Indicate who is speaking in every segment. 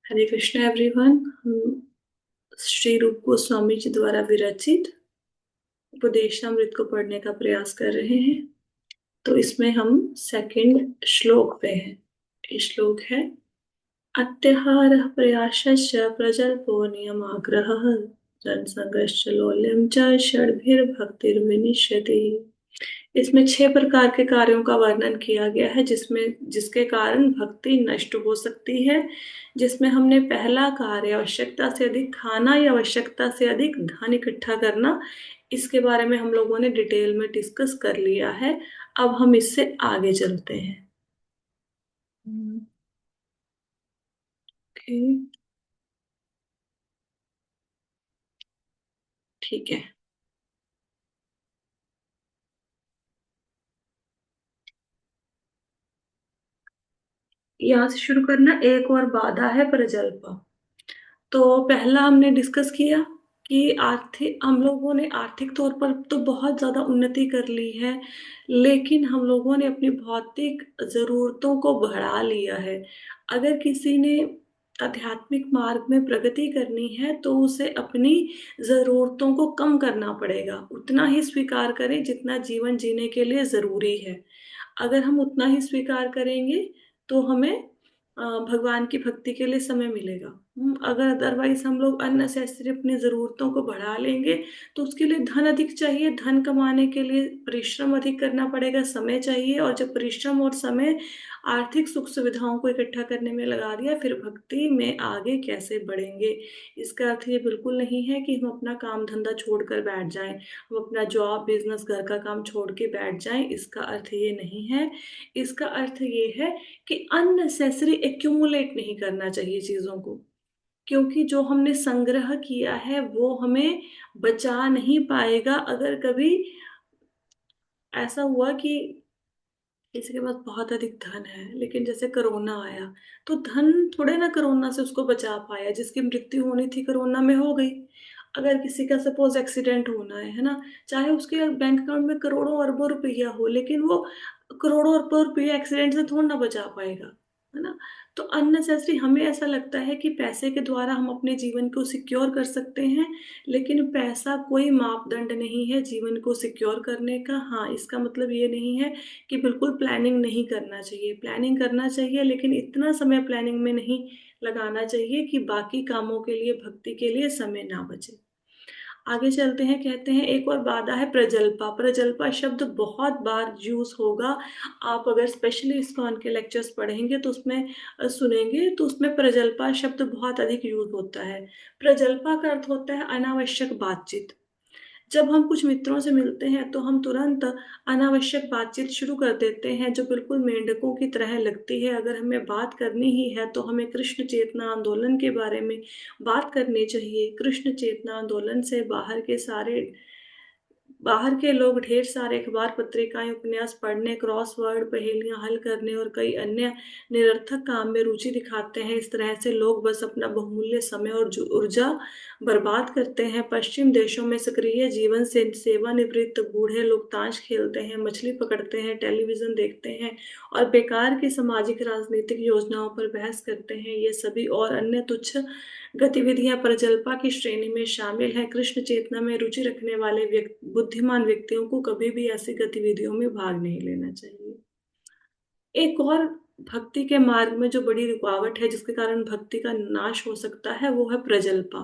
Speaker 1: हरे Krishna everyone. हम श्री रूप गोस्वामी जी द्वारा विरचित उपदेशामृत को पढ़ने का प्रयास कर रहे हैं। तो इसमें हम सेकंड श्लोक पे हैं। ये श्लोक है अत्याहारः प्रयासश्च प्रजल्पो नियमाग्रहः जनसंगश्च लौल्यं च षड्भिर्भक्तिर्विनिश्यति। इसमें 6 प्रकार के कार्यों का वर्णन किया गया है जिसके कारण भक्ति नष्ट हो सकती है। जिसमें हमने पहला कार्य आवश्यकता से अधिक खाना या आवश्यकता से अधिक धन इकट्ठा करना, इसके बारे में हम लोगों ने डिटेल में डिस्कस कर लिया है। अब हम इससे आगे चलते हैं। ओके, ठीक है। यहाँ से शुरू करना। एक और बाधा है प्रजल्प। तो पहला हमने डिस्कस किया कि आर्थिक हम लोगों ने आर्थिक तौर पर तो बहुत ज्यादा उन्नति कर ली है, लेकिन हम लोगों ने अपनी भौतिक जरूरतों को बढ़ा लिया है। अगर किसी ने आध्यात्मिक मार्ग में प्रगति करनी है तो उसे अपनी जरूरतों को कम करना पड़ेगा। उतना ही स्वीकार करें जितना जीवन जीने के लिए जरूरी है। अगर हम उतना ही स्वीकार करेंगे तो हमें भगवान की भक्ति के लिए समय मिलेगा। अगर अदरवाइज हम लोग अननेसेसरी अपनी जरूरतों को बढ़ा लेंगे तो उसके लिए धन अधिक चाहिए। धन कमाने के लिए परिश्रम अधिक करना पड़ेगा, समय चाहिए। और जब परिश्रम और समय आर्थिक सुख सुविधाओं को इकट्ठा करने में लगा दिया, फिर भक्ति में आगे कैसे बढ़ेंगे। इसका अर्थ ये बिल्कुल नहीं है कि हम अपना काम धंधा छोड़कर बैठ जाएं, हम अपना जॉब बिजनेस घर का काम छोड़ के बैठ जाएं। इसका अर्थ ये नहीं है। इसका अर्थ ये है कि अननेसेसरी एक्यूमुलेट नहीं करना चाहिए चीजों को, क्योंकि जो हमने संग्रह किया है वो हमें बचा नहीं पाएगा। अगर कभी ऐसा हुआ कि किसी के पास बहुत अधिक धन है, लेकिन जैसे कोरोना आया तो धन थोड़े ना कोरोना से उसको बचा पाया। जिसकी मृत्यु होनी थी कोरोना में हो गई। अगर किसी का सपोज एक्सीडेंट होना है ना, चाहे उसके बैंक अकाउंट में करोड़ों अरबों रुपया हो, लेकिन वो करोड़ों अरबों रुपया एक्सीडेंट से थोड़ा ना बचा पाएगा, है ना। तो अननेसेसरी हमें ऐसा लगता है कि पैसे के द्वारा हम अपने जीवन को सिक्योर कर सकते हैं, लेकिन पैसा कोई मापदंड नहीं है जीवन को सिक्योर करने का। हाँ, इसका मतलब ये नहीं है कि बिल्कुल प्लानिंग नहीं करना चाहिए। प्लानिंग करना चाहिए, लेकिन इतना समय प्लानिंग में नहीं लगाना चाहिए कि बाकी कामों के लिए भक्ति के लिए समय ना बचे। आगे चलते हैं। कहते हैं एक और बाधा है प्रजल्पा। प्रजल्पा शब्द बहुत बार यूज होगा। आप अगर स्पेशली इस्कॉन के लेक्चर्स पढ़ेंगे तो उसमें सुनेंगे तो उसमें प्रजल्पा शब्द बहुत अधिक यूज होता है। प्रजल्पा का अर्थ होता है अनावश्यक बातचीत। जब हम कुछ मित्रों से मिलते हैं तो हम तुरंत अनावश्यक बातचीत शुरू कर देते हैं जो बिल्कुल मेंढकों की तरह लगती है। अगर हमें बात करनी ही है तो हमें कृष्ण चेतना आंदोलन के बारे में बात करनी चाहिए। कृष्ण चेतना आंदोलन से बाहर के लोग ढेर सारे अखबार पत्रिकाएं उपन्यास पढ़ने, क्रॉसवर्ड पहेलियां हल करने और कई अन्य निरर्थक काम में रुचि दिखाते हैं। इस तरह से लोग बस अपना बहुमूल्य समय और ऊर्जा बर्बाद करते हैं। पश्चिम देशों में सक्रिय जीवन से सेवानिवृत्त बूढ़े लोग ताश खेलते हैं, मछली पकड़ते हैं, टेलीविजन देखते हैं और बेकार की सामाजिक राजनीतिक योजनाओं पर बहस करते हैं। ये सभी और अन्य तुच्छ गतिविधियां प्रजल्पा की श्रेणी में शामिल हैं। कृष्ण चेतना में रुचि रखने वाले बुद्धिमान व्यक्तियों को कभी भी ऐसी गतिविधियों में भाग नहीं लेना चाहिए। एक और भक्ति के मार्ग में जो बड़ी रुकावट है जिसके कारण भक्ति का नाश हो सकता है वो है प्रजल्पा।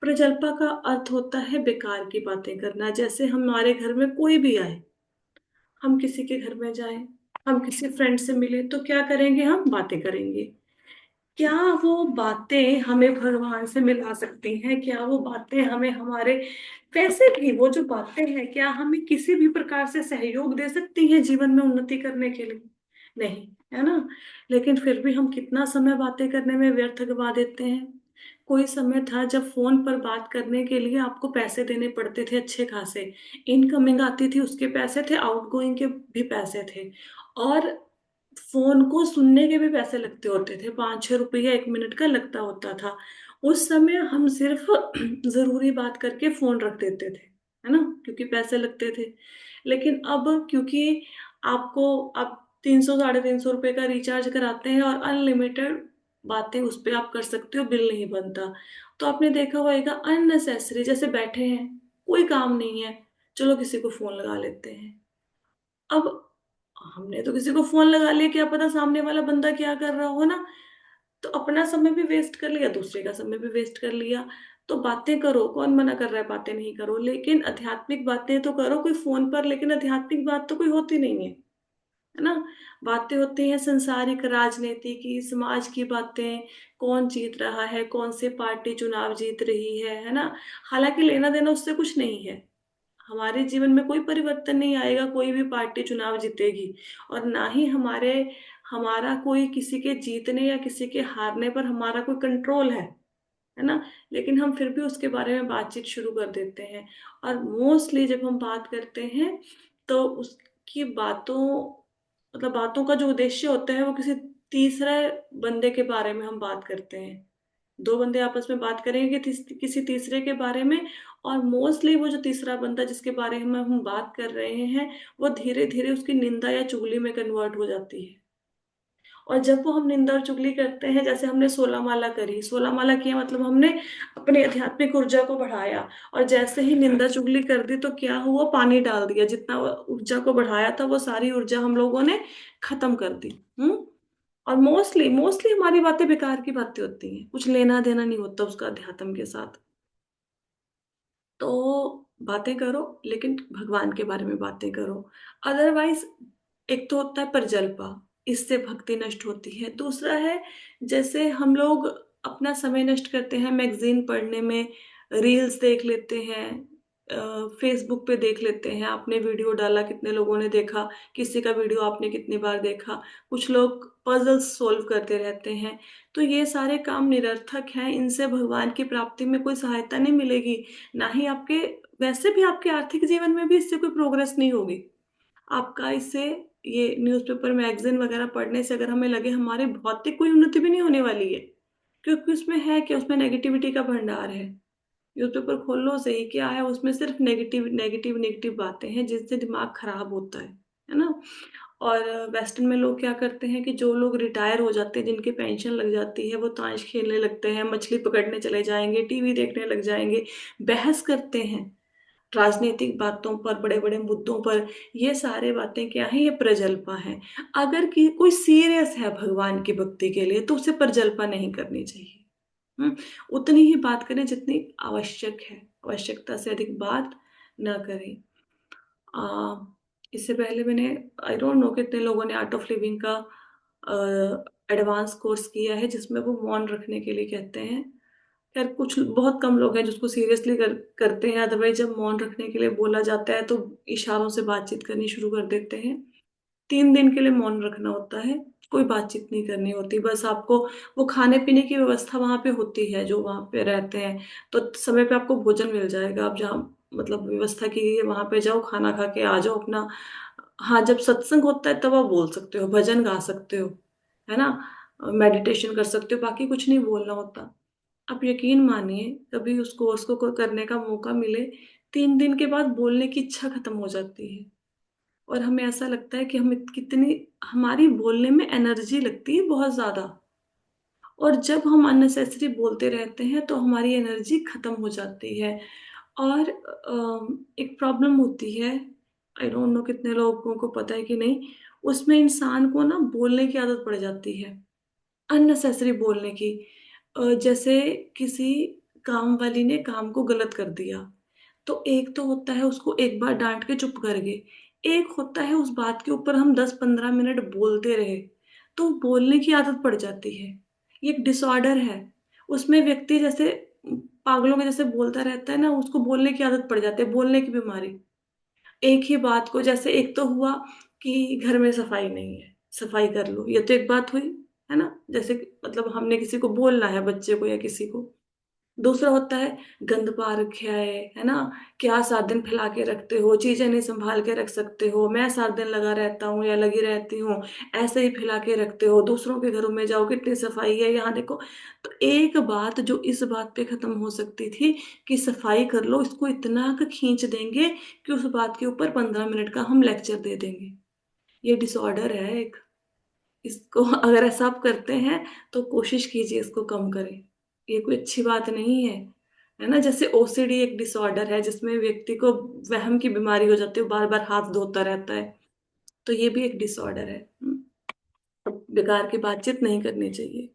Speaker 1: प्रजल्पा का अर्थ होता है बेकार की बातें करना। जैसे हमारे घर में कोई भी आए, हम किसी के घर में जाएं, हम किसी फ्रेंड से मिले तो क्या करेंगे, हम बातें करेंगे। क्या वो बातें हमें भगवान से मिला सकती हैं? क्या वो बातें हमें हमारे वैसे भी वो जो बातें हैं क्या हमें किसी भी प्रकार से सहयोग दे सकती हैं जीवन में उन्नति करने के लिए? नहीं, है ना। लेकिन फिर भी हम कितना समय बातें करने में व्यर्थ गवा देते हैं। कोई समय था जब फोन पर बात करने के लिए आपको पैसे देने पड़ते थे अच्छे खासे। इनकमिंग आती थी उसके पैसे थे, आउटगोइंग के भी पैसे थे, और फोन को सुनने के भी पैसे लगते होते थे। 5-6 रुपया 1 मिनट का लगता होता था। उस समय हम सिर्फ जरूरी बात करके फोन रख देते थे, है ना, क्योंकि पैसे लगते थे। लेकिन अब क्योंकि आपको अब 300 350 रुपए का रिचार्ज कराते हैं और अनलिमिटेड बातें उस पे आप कर सकते हो, बिल नहीं बनता। तो आपने देखा होगा अननेसेसरी, जैसे बैठे हैं, कोई काम नहीं है, चलो किसी को फोन लगा लेते हैं। अब हमने तो किसी को फोन लगा लिया, क्या पता सामने वाला बंदा क्या कर रहा हो ना, तो अपना समय भी वेस्ट कर लिया, दूसरे का समय भी वेस्ट कर लिया। तो बातें करो, कौन मना कर रहा है बातें नहीं करो, लेकिन आध्यात्मिक बातें तो करो कोई फोन पर, लेकिन आध्यात्मिक बात तो कोई होती नहीं है ना। बातें होती हैं संसारिक, राजनीति की, समाज की बातें, कौन जीत रहा है, कौन सी पार्टी चुनाव जीत रही है ना। हालांकि लेना देना उससे कुछ नहीं है, हमारे जीवन में कोई परिवर्तन नहीं आएगा कोई भी पार्टी चुनाव जीतेगी, और ना ही हमारा कोई किसी के जीतने या किसी के हारने पर हमारा कोई कंट्रोल है ना। लेकिन हम फिर भी उसके बारे में बातचीत शुरू कर देते हैं। और मोस्टली जब हम बात करते हैं तो उसकी बातों का जो उद्देश्य होता है वो किसी तीसरे बंदे के बारे में हम बात करते हैं। दो बंदे आपस में बात करेंगे किसी तीसरे के बारे में, और मोस्टली वो जो तीसरा बंदा जिसके बारे में हम बात कर रहे हैं, वो धीरे धीरे उसकी निंदा या चुगली में कन्वर्ट हो जाती है। और जब वो हम निंदा और चुगली करते हैं, जैसे हमने 16 माला करी, 16 माला किया मतलब हमने अपनी आध्यात्मिक ऊर्जा को बढ़ाया, और जैसे ही निंदा चुगली कर दी तो क्या हुआ, पानी डाल दिया, जितना वो ऊर्जा को बढ़ाया था वो सारी ऊर्जा हम लोगों ने खत्म कर दी। और मोस्टली मोस्टली हमारी बातें बेकार की बातें होती हैं, कुछ लेना देना नहीं होता उसका अध्यात्म के साथ। तो बातें करो, लेकिन भगवान के बारे में बातें करो। अदरवाइज एक तो होता है प्रजल्पा, इससे भक्ति नष्ट होती है। दूसरा है, जैसे हम लोग अपना समय नष्ट करते हैं मैगजीन पढ़ने में, रील्स देख लेते हैं, फेसबुक पे देख लेते हैं, आपने वीडियो डाला कितने लोगों ने देखा, किसी का वीडियो आपने कितनी बार देखा, कुछ लोग पजल्स सोल्व करते रहते हैं। तो ये सारे काम निरर्थक हैं, इनसे भगवान की प्राप्ति में कोई सहायता नहीं मिलेगी, ना ही आपके, वैसे भी आपके आर्थिक जीवन में भी इससे कोई प्रोग्रेस नहीं होगी आपका। इससे ये न्यूज़पेपर मैगजीन वगैरह पढ़ने से अगर हमें लगे हमारे भौतिक कोई उन्नति भी नहीं होने वाली है, क्योंकि उसमें है कि उसमें नेगेटिविटी का भंडार है। न्यूज़पेपर खोल लो, सही क्या है, उसमें सिर्फ नेगेटिव नेगेटिव नेगेटिव बातें हैं जिससे दिमाग खराब होता है ना। और वेस्टर्न में लोग क्या करते हैं कि जो लोग रिटायर हो जाते हैं, जिनके पेंशन लग जाती है, वो ताश खेलने लगते हैं, मछली पकड़ने चले जाएंगे, टीवी देखने लग जाएंगे, बहस करते हैं राजनीतिक बातों पर, बड़े बड़े मुद्दों पर। ये सारे बातें क्या है, ये प्रजल्पा है। अगर कोई सीरियस है भगवान की भक्ति के लिए तो उसे प्रजल्पा नहीं करनी चाहिए। हम्म उतनी ही बात करें जितनी आवश्यक है, आवश्यकता से अधिक बात ना करें। आ, इससे पहले मैंने, आई डोंट नो कितने लोगों ने आर्ट ऑफ लिविंग का एडवांस कोर्स किया है जिसमें वो मौन रखने के लिए कहते हैं। खैर कुछ बहुत कम लोग हैं जिसको सीरियसली करते हैं, अदरवाइज जब मौन रखने के लिए बोला जाता है तो इशारों से बातचीत करनी शुरू कर देते हैं। 3 दिन के लिए मौन रखना होता है, कोई बातचीत नहीं करनी होती, बस आपको वो खाने पीने की व्यवस्था वहां पे होती है जो वहां पे रहते हैं, तो समय पे आपको भोजन मिल जाएगा। आप जहाँ मतलब व्यवस्था की गई है वहां पे जाओ, खाना खा के आ जाओ अपना। हाँ, जब सत्संग होता है तब आप बोल सकते हो, भजन गा सकते हो, है ना, मेडिटेशन कर सकते हो, बाकी कुछ नहीं बोलना होता। आप यकीन मानिए, कभी उस कोर्स को करने का मौका मिले, 3 दिन के बाद बोलने की इच्छा खत्म हो जाती है, और हमें ऐसा लगता है कि हम कितनी, हमारी बोलने में एनर्जी लगती है बहुत ज्यादा। और जब हम अननेसेसरी बोलते रहते हैं तो हमारी एनर्जी खत्म हो जाती है। और एक प्रॉब्लम होती है, आई डोंट नो कितने लोगों को पता है कि नहीं, उसमें इंसान को ना बोलने की आदत पड़ जाती है, अननेसेसरी बोलने की। जैसे किसी काम वाली ने काम को गलत कर दिया, तो एक तो होता है उसको एक बार डांट के चुप कर गए, एक होता है उस बात के ऊपर हम 10-15 मिनट बोलते रहे, तो बोलने की आदत पड़ जाती है। ये एक डिसऑर्डर है, उसमें व्यक्ति जैसे पागलों के जैसे बोलता रहता है ना, उसको बोलने की आदत पड़ जाती है, बोलने की बीमारी। एक ही बात को, जैसे एक तो हुआ कि घर में सफाई नहीं है, सफाई कर लो, ये तो एक बात हुई, है ना, जैसे मतलब हमने किसी को बोलना है, बच्चे को या किसी को। दूसरा होता है गंद पा रखा है ना, क्या 7 दिन फैला के रखते हो, चीजें नहीं संभाल के रख सकते हो, मैं 7 दिन लगा रहता हूँ या लगी रहती हूँ, ऐसे ही फैला के रखते हो, दूसरों के घरों में जाओ कितनी सफाई है, यहाँ देखो। तो एक बात जो इस बात पे खत्म हो सकती थी कि सफाई कर लो, इसको इतना खींच देंगे कि उस बात के ऊपर 15 मिनट का हम लेक्चर दे देंगे। ये डिसऑर्डर है एक। इसको अगर ऐसा आप करते हैं तो कोशिश कीजिए इसको कम करें। ये कोई अच्छी बात नहीं है ना। जैसे ओसीडी एक डिसऑर्डर है जिसमें व्यक्ति को वहम की बीमारी हो जाती है, बार बार हाथ धोता रहता है, तो ये भी एक डिसऑर्डर है। बेकार की बातचीत नहीं करनी चाहिए।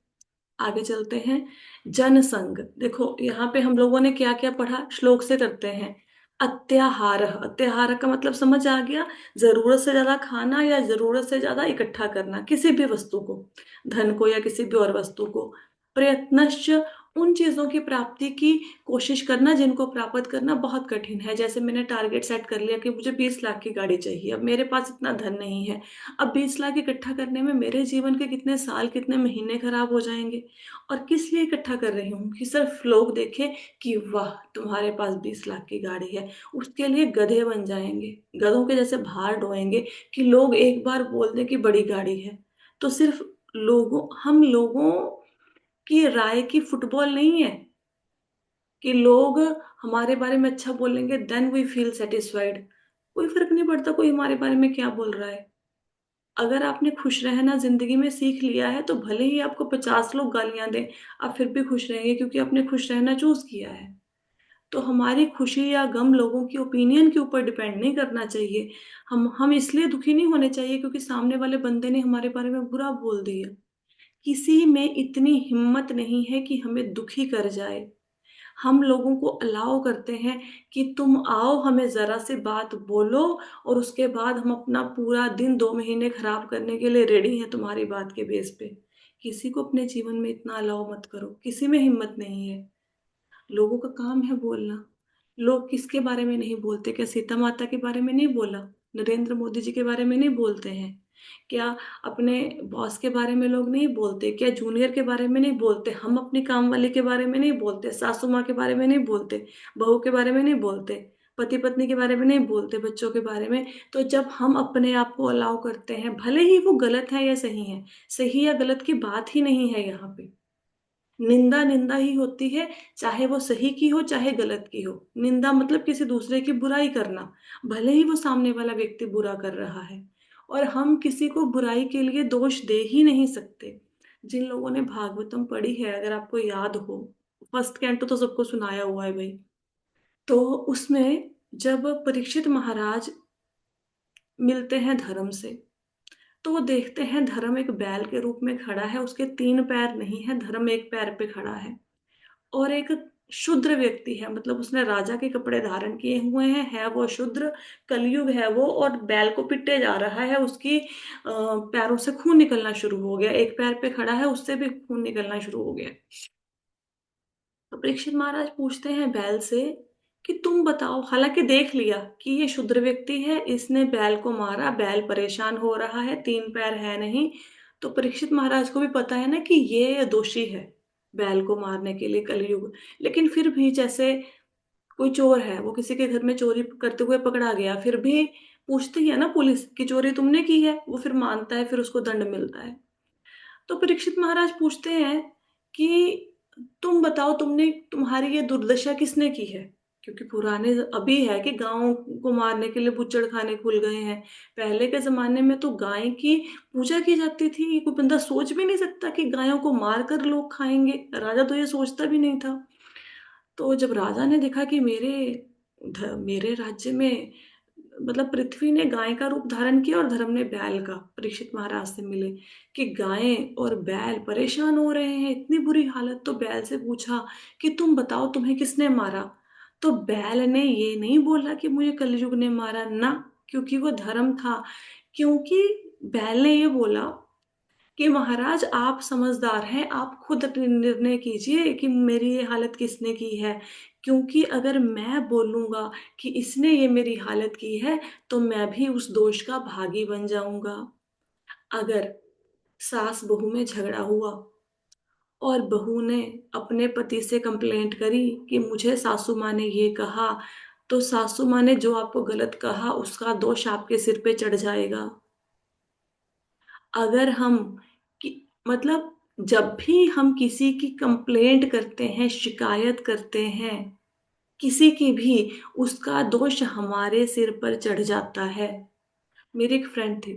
Speaker 1: आगे चलते हैं। जनसंग, देखो यहाँ पे हम लोगों ने क्या क्या पढ़ा, श्लोक से करते हैं। अत्याहार, अत्याहार का मतलब समझ आ गया, जरूरत से ज्यादा खाना या जरूरत से ज्यादा इकट्ठा करना किसी भी वस्तु को, धन को या किसी भी और वस्तु को। प्रयत्नश्च, उन चीजों की प्राप्ति की कोशिश करना जिनको प्राप्त करना बहुत कठिन है। जैसे मैंने टारगेट सेट कर लिया कि मुझे 20 लाख की गाड़ी चाहिए, अब मेरे पास इतना धन नहीं है। अब 20 लाख इकट्ठा करने में मेरे जीवन के कितने साल कितने महीने खराब हो जाएंगे। और किस लिए इकट्ठा कर रही हूँ कि सिर्फ लोग देखें कि वाह तुम्हारे पास 20 लाख की गाड़ी है। उसके लिए गधे बन जाएंगे, गधों के जैसे भार ढोएंगे कि लोग एक बार बोल दें कि बड़ी गाड़ी है। तो सिर्फ हम लोगों की राय की फुटबॉल नहीं है कि लोग हमारे बारे में अच्छा बोलेंगे देन वी फील सेटिस्फाइड। कोई फर्क नहीं पड़ता कोई हमारे बारे में क्या बोल रहा है। अगर आपने खुश रहना जिंदगी में सीख लिया है तो भले ही आपको 50 लोग गालियां दें, आप फिर भी खुश रहेंगे क्योंकि आपने खुश रहना चूज किया है। तो हमारी खुशी या गम लोगों की ओपिनियन के ऊपर डिपेंड नहीं करना चाहिए। हम इसलिए दुखी नहीं होने चाहिए क्योंकि सामने वाले बंदे ने हमारे बारे में बुरा बोल दिया। किसी में इतनी हिम्मत नहीं है कि हमें दुखी कर जाए। हम लोगों को अलाउ करते हैं कि तुम आओ हमें जरा सी बात बोलो, और उसके बाद हम अपना पूरा दिन 2 महीने खराब करने के लिए रेडी हैं तुम्हारी बात के बेस पे। किसी को अपने जीवन में इतना अलाउ मत करो, किसी में हिम्मत नहीं है। लोगों का काम है बोलना। लोग किसके बारे में नहीं बोलते, क्या सीता माता के बारे में नहीं बोला, नरेंद्र मोदी जी के बारे में नहीं बोलते हैं क्या, अपने बॉस के बारे में लोग नहीं बोलते क्या, जूनियर के बारे में नहीं बोलते, हम अपनी काम वाली के बारे में नहीं बोलते, सासू माँ के बारे में नहीं बोलते, बहू के बारे में नहीं बोलते, पति पत्नी के बारे में नहीं बोलते, बच्चों के बारे में। तो जब हम अपने आप को अलाउ करते हैं, भले ही वो गलत है या सही है, सही या गलत की बात ही नहीं है यहाँ पे, निंदा निंदा ही होती है। चाहे वो सही की हो चाहे गलत की हो, निंदा मतलब किसी दूसरे की बुराई करना, भले ही वो सामने वाला व्यक्ति बुरा कर रहा है। और हम किसी को बुराई के लिए दोष दे ही नहीं सकते। जिन लोगों ने भागवतम पढ़ी है, अगर आपको याद हो, फर्स्ट कैंटो तो सबको सुनाया हुआ है भाई। तो उसमें जब परीक्षित महाराज मिलते हैं धर्म से, तो वो देखते हैं धर्म एक बैल के रूप में खड़ा है, उसके 3 पैर नहीं है, धर्म एक पैर पे खड़ा है। और एक शूद्र व्यक्ति है, मतलब उसने राजा के कपड़े धारण किए हुए हैं, है वो शूद्र, कलयुग है वो, और बैल को पिटे जा रहा है, उसकी पैरों से खून निकलना शुरू हो गया, एक पैर पे खड़ा है उससे भी खून निकलना शुरू हो गया। तो परीक्षित महाराज पूछते हैं बैल से कि तुम बताओ, हालांकि देख लिया कि ये शूद्र व्यक्ति है, इसने बैल को मारा, बैल परेशान हो रहा है, 3 पैर है नहीं। तो परीक्षित महाराज को भी पता है ना कि ये दोषी है बैल को मारने के लिए, कलयुग। लेकिन फिर भी जैसे कोई चोर है, वो किसी के घर में चोरी करते हुए पकड़ा गया, फिर भी पूछती है ना पुलिस कि चोरी तुमने की है, वो फिर मानता है, फिर उसको दंड मिलता है। तो परीक्षित महाराज पूछते हैं कि तुम बताओ, तुम्हारी ये दुर्दशा किसने की है। क्योंकि पुराने अभी है कि गायों को मारने के लिए बुच्चड़ खाने खुल गए हैं। पहले के जमाने में तो गाय की पूजा की जाती थी, ये कोई बंदा सोच भी नहीं सकता कि गायों को मार कर लोग खाएंगे, राजा तो ये सोचता भी नहीं था। तो जब राजा ने देखा कि मेरे राज्य में, मतलब पृथ्वी ने गाय का रूप धारण किया और धर्म ने बैल का, परीक्षित महाराज से मिले कि गायें और बैल परेशान हो रहे हैं, इतनी बुरी हालत। तो बैल से पूछा कि तुम बताओ तुम्हें किसने मारा। तो बैल ने ये नहीं बोला कि मुझे कलयुग ने मारा ना, क्योंकि वो धर्म था। क्योंकि बैल ने ये बोला कि महाराज आप समझदार हैं, आप खुद निर्णय कीजिए कि मेरी ये हालत किसने की है। क्योंकि अगर मैं बोलूंगा कि इसने ये मेरी हालत की है, तो मैं भी उस दोष का भागी बन जाऊंगा। अगर सास बहू में झगड़ा हुआ और बहू ने अपने पति से कंप्लेंट करी कि मुझे सासू माँ ने ये कहा, तो सासू माँ ने जो आपको गलत कहा उसका दोष आपके सिर पे चढ़ जाएगा। अगर हम कि मतलब जब भी हम किसी की कंप्लेंट करते हैं, शिकायत करते हैं किसी की भी, उसका दोष हमारे सिर पर चढ़ जाता है। मेरी एक फ्रेंड थी,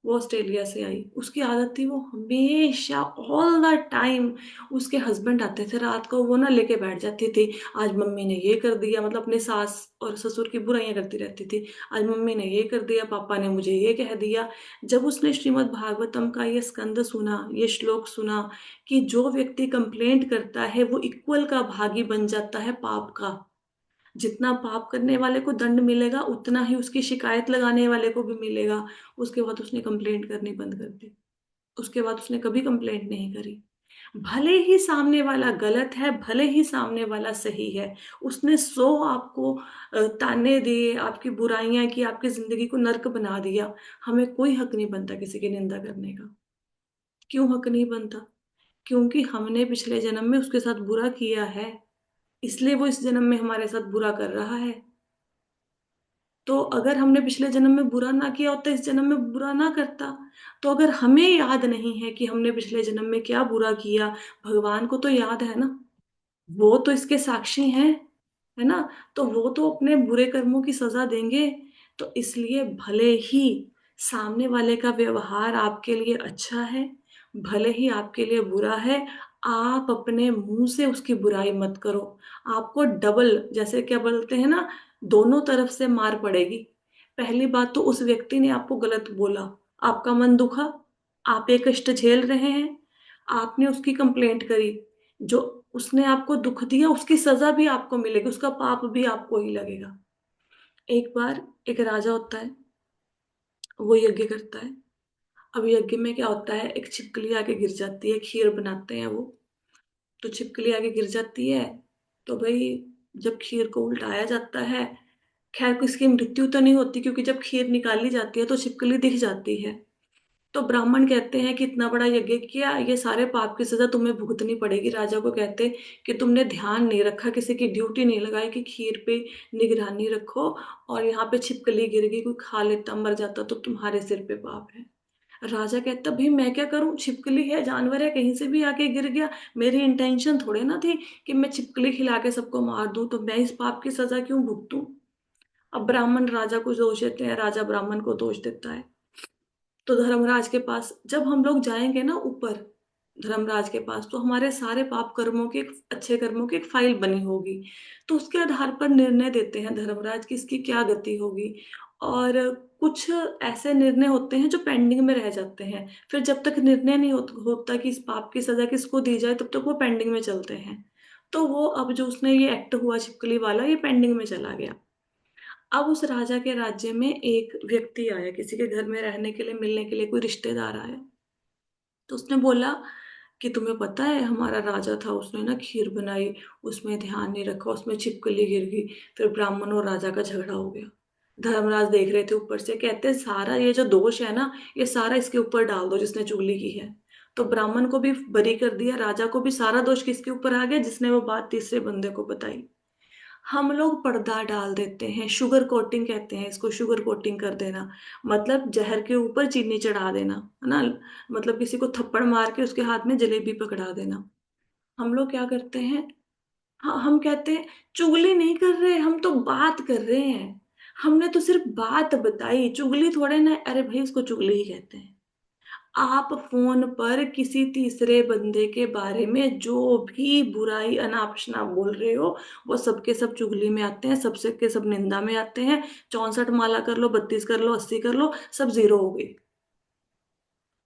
Speaker 1: वो ऑस्ट्रेलिया से आई, उसकी आदत थी वो हमेशा ऑल द टाइम उसके हस्बैंड आते थे रात को, वो ना लेके बैठ जाती थी। आज मम्मी ने ये कर दिया, मतलब अपने सास और ससुर की बुराइयां करती रहती थी। आज मम्मी ने ये कर दिया, पापा ने मुझे ये कह दिया। जब उसने श्रीमद् भागवतम का ये स्कंद सुना, ये श्लोक सुना कि जो व्यक्ति कंप्लेंट करता है वो इक्वल का भागी बन जाता है पाप का, जितना पाप करने वाले को दंड मिलेगा उतना ही उसकी शिकायत लगाने वाले को भी मिलेगा, उसके बाद उसने कंप्लेंट करनी बंद कर दी। उसके बाद उसने कभी कंप्लेंट नहीं करी। भले ही सामने वाला गलत है, भले ही सामने वाला सही है, उसने सो आपको ताने दिए, आपकी बुराइयां की, आपकी जिंदगी को नर्क बना दिया, हमें कोई हक नहीं बनता किसी की निंदा करने का। क्यों हक नहीं बनता? क्योंकि हमने पिछले जन्म में उसके साथ बुरा किया है, इसलिए वो इस जन्म में हमारे साथ बुरा कर रहा है। तो अगर हमने पिछले जन्म में बुरा ना किया होता, इस जन्म में बुरा ना करता। तो अगर हमें याद नहीं है कि हमने पिछले जन्म में क्या बुरा किया, भगवान को तो याद है ना, वो तो इसके साक्षी हैं, है ना। तो वो तो अपने बुरे कर्मों की सजा देंगे। तो इसलिए भले ही सामने वाले का व्यवहार आपके लिए अच्छा है, भले ही आपके लिए बुरा है, आप अपने मुंह से उसकी बुराई मत करो। आपको डबल, जैसे क्या बोलते हैं ना, दोनों तरफ से मार पड़ेगी। पहली बात तो उस व्यक्ति ने आपको गलत बोला, आपका मन दुखा, आप एक कष्ट झेल रहे हैं, आपने उसकी कंप्लेंट करी, जो उसने आपको दुख दिया उसकी सजा भी आपको मिलेगी, उसका पाप भी आपको ही लगेगा। एक बार एक राजा होता है, वो यज्ञ करता है। अब यज्ञ में क्या होता है, एक छिपकली आके गिर जाती है, खीर बनाते हैं वो, तो छिपकली आके गिर जाती है। तो भाई जब खीर को उल्टाया जाता है, खैर किसकी मृत्यु तो नहीं होती, क्योंकि जब खीर निकाली जाती है तो छिपकली दिख जाती है। तो ब्राह्मण कहते हैं कि इतना बड़ा यज्ञ किया, ये सारे पाप की सजा तुम्हें भुगतनी पड़ेगी। राजा को कहते कि तुमने ध्यान नहीं रखा, किसी की ड्यूटी नहीं लगाई कि खीर पे निगरानी रखो, और यहाँ पे छिपकली गिर गई, कोई खा लेता मर जाता तो तुम्हारे सिर पे पाप है। राजा कहता भाई मैं क्या करूं, छिपकली है, जानवर है, कहीं से भी आके गिर गया, मेरी इंटेंशन थोड़े ना थी कि मैं छिपकली खिला के सबको मार दूं, तो मैं इस पाप की सजा क्यों भुगतूं। अब ब्राह्मण राजा को दोष देते हैं, राजा ब्राह्मण को दोष देता है। तो धर्मराज के पास जब हम लोग जाएंगे ना ऊपर, धर्मराज के पास, तो हमारे सारे पाप कर्मों की, अच्छे कर्मों की एक फाइल बनी होगी। तो उसके आधार पर निर्णय देते हैं धर्मराज की इसकी क्या गति होगी। और कुछ ऐसे निर्णय होते हैं जो पेंडिंग में रह जाते हैं, फिर जब तक निर्णय नहीं होता कि इस पाप की सजा किसको दी जाए, तब तक वो पेंडिंग में चलते हैं। तो वो अब जो उसने ये एक्ट हुआ छिपकली वाला, ये पेंडिंग में चला गया। अब उस राजा के राज्य में एक व्यक्ति आया, किसी के घर में रहने के लिए, मिलने के लिए, कोई रिश्तेदार आया। तो उसने बोला कि तुम्हें पता है हमारा राजा था, उसने ना खीर बनाई, उसमें ध्यान नहीं रखा, उसमें छिपकली गिर गई, फिर ब्राह्मण और राजा का झगड़ा हो गया। धर्मराज देख रहे थे ऊपर से, कहते सारा ये जो दोष है ना, ये सारा इसके ऊपर डाल दो जिसने चुगली की है। तो ब्राह्मण को भी बरी कर दिया, राजा को भी, सारा दोष किसके ऊपर आ गया, जिसने वो बात तीसरे बंदे को बताई। हम लोग पर्दा डाल देते हैं, शुगर कोटिंग कहते हैं इसको, शुगर कोटिंग कर देना, मतलब जहर के ऊपर चीनी चढ़ा देना, है ना। मतलब किसी को थप्पड़ मार के उसके हाथ में जलेबी पकड़ा देना। हम लोग क्या करते हैं, हाँ हम कहते हैं चुगली नहीं कर रहे, हम तो बात कर रहे हैं, हमने तो सिर्फ बात बताई, चुगली थोड़े ना। अरे भाई उसको चुगली ही कहते हैं। आप फोन पर किसी तीसरे बंदे के बारे में जो भी बुराई अनाप शनाप बोल रहे हो, वो सबके सब चुगली में आते हैं, सबसे के सब निंदा में आते हैं। 64 माला कर लो, 32 कर लो, 80 कर लो, सब जीरो हो गई।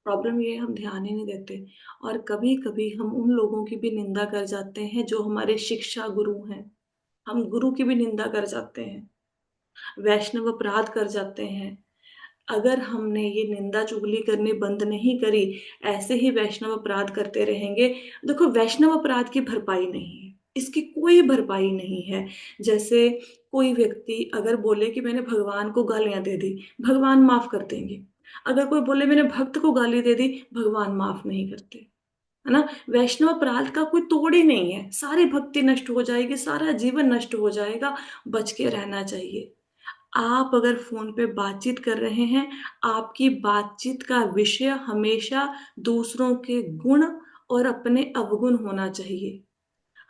Speaker 1: प्रॉब्लम ये है, हम ध्यान ही नहीं देते। और कभी कभी हम उन लोगों की भी निंदा कर जाते हैं जो हमारे शिक्षा गुरु हैं, हम गुरु की भी निंदा कर जाते हैं, वैष्णव अपराध कर जाते हैं। अगर हमने ये निंदा चुगली करनी बंद नहीं करी, ऐसे ही वैष्णव अपराध करते रहेंगे, देखो वैष्णव अपराध की भरपाई नहीं है, इसकी कोई भरपाई नहीं है। जैसे कोई व्यक्ति अगर बोले कि मैंने भगवान को गालियां दे दी, भगवान माफ कर देंगे। अगर कोई बोले मैंने भक्त को गाली दे दी, भगवान माफ नहीं करते, है ना। वैष्णव अपराध का कोई तोड़ ही नहीं है, सारी भक्ति नष्ट हो जाएगी, सारा जीवन नष्ट हो जाएगा। बच के रहना चाहिए। आप अगर फोन पे बातचीत कर रहे हैं, आपकी बातचीत का विषय हमेशा दूसरों के गुण और अपने अवगुण होना चाहिए।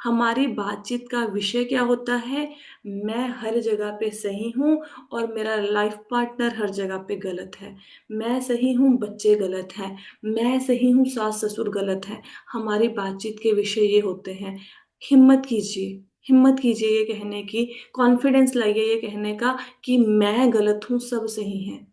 Speaker 1: हमारी बातचीत का विषय क्या होता है? मैं हर जगह पे सही हूँ और मेरा लाइफ पार्टनर हर जगह पे गलत है। मैं सही हूँ, बच्चे गलत हैं। मैं सही हूँ, सास ससुर गलत हैं। हमारी बातचीत के विषय ये होते हैं। हिम्मत कीजिए, हिम्मत कीजिए ये कहने की, कॉन्फिडेंस लाइए ये कहने का कि मैं गलत हूँ, सब सही हैं।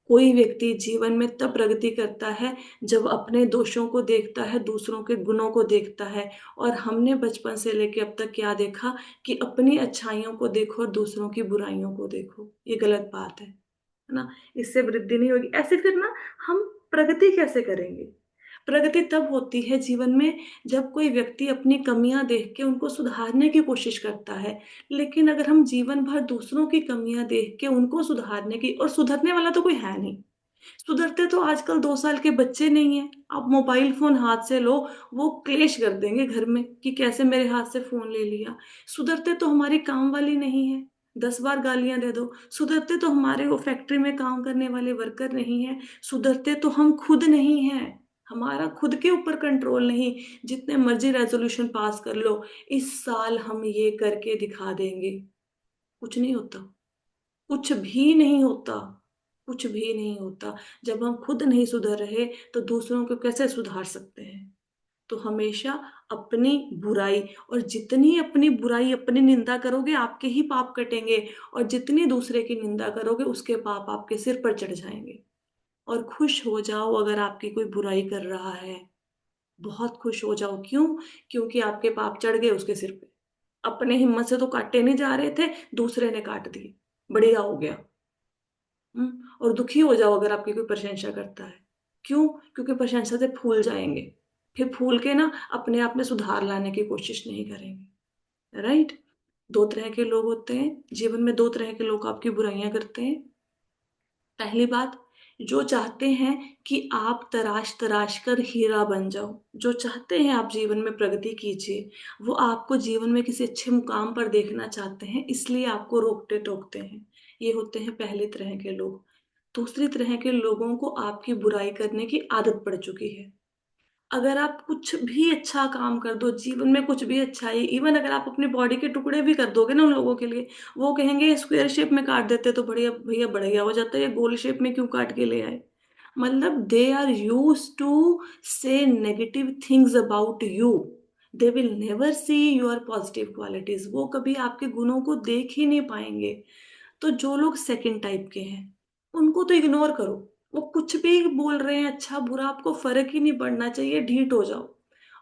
Speaker 1: कोई व्यक्ति जीवन में तब प्रगति करता है जब अपने दोषों को देखता है, दूसरों के गुणों को देखता है। और हमने बचपन से लेके अब तक क्या देखा कि अपनी अच्छाइयों को देखो और दूसरों की बुराइयों को देखो। ये गलत बात है ना? इससे वृद्धि नहीं होगी। ऐसे फिर ना हम प्रगति कैसे करेंगे? प्रगति तब होती है जीवन में जब कोई व्यक्ति अपनी कमियां देख के उनको सुधारने की कोशिश करता है। लेकिन अगर हम जीवन भर दूसरों की कमियां देख के उनको सुधारने की, और सुधरने वाला तो कोई है नहीं। सुधरते तो आजकल 2 साल के बच्चे नहीं है। आप मोबाइल फोन हाथ से लो, वो क्लेश कर देंगे घर में कि कैसे मेरे हाथ से फोन ले लिया। सुधरते तो हमारी काम वाली नहीं है, 10 बार गालियां दे दो। सुधरते तो हमारे वो फैक्ट्री में काम करने वाले वर्कर नहीं है। सुधरते तो हम खुद नहीं हैं। हमारा खुद के ऊपर कंट्रोल नहीं। जितने मर्जी रेजोल्यूशन पास कर लो, इस साल हम ये करके दिखा देंगे, कुछ नहीं होता। कुछ भी नहीं होता। कुछ भी नहीं होता। जब हम खुद नहीं सुधर रहे तो दूसरों को कैसे सुधार सकते हैं? तो हमेशा अपनी बुराई, और जितनी अपनी बुराई, अपनी निंदा करोगे आपके ही पाप कटेंगे। और जितनी दूसरे की निंदा करोगे उसके पाप आपके सिर पर चढ़ जाएंगे। और खुश हो जाओ अगर आपकी कोई बुराई कर रहा है, बहुत खुश हो जाओ। क्यों? क्योंकि आपके पाप चढ़ गए उसके सिर पे। अपने हिम्मत से तो काटे नहीं जा रहे थे, दूसरे ने काट दिए, बढ़िया हो गया। और दुखी हो जाओ अगर आपकी कोई प्रशंसा करता है। क्यों? क्योंकि प्रशंसा से फूल जाएंगे। फिर फूल के ना अपने आप में सुधार लाने की कोशिश नहीं करेंगे। राइट? दो तरह के लोग होते हैं जीवन में, दो तरह के लोग आपकी बुराइयां करते हैं। पहली बात, जो चाहते हैं कि आप तराश तराश कर हीरा बन जाओ, जो चाहते हैं आप जीवन में प्रगति कीजिए, वो आपको जीवन में किसी अच्छे मुकाम पर देखना चाहते हैं, इसलिए आपको रोकते टोकते हैं। ये होते हैं पहली तरह के लोग। दूसरी तरह के लोगों को आपकी बुराई करने की आदत पड़ चुकी है। अगर आप कुछ भी अच्छा काम कर दो जीवन में, कुछ भी अच्छा है, इवन अगर आप अपनी बॉडी के टुकड़े भी कर दोगे ना उन लोगों के लिए, वो कहेंगे स्क्वायर शेप में काट देते तो बढ़िया भैया, बढ़िया हो जाता है, ये गोल शेप में क्यों काट के ले आए? मतलब दे आर यूज टू से negative things about you. They will never see your positive qualities. वो कभी आपके गुणों को देख ही नहीं पाएंगे। तो जो लोग सेकंड टाइप के हैं उनको तो इग्नोर करो। वो कुछ भी बोल रहे हैं, अच्छा बुरा, आपको फर्क ही नहीं पड़ना चाहिए, ढीठ हो जाओ।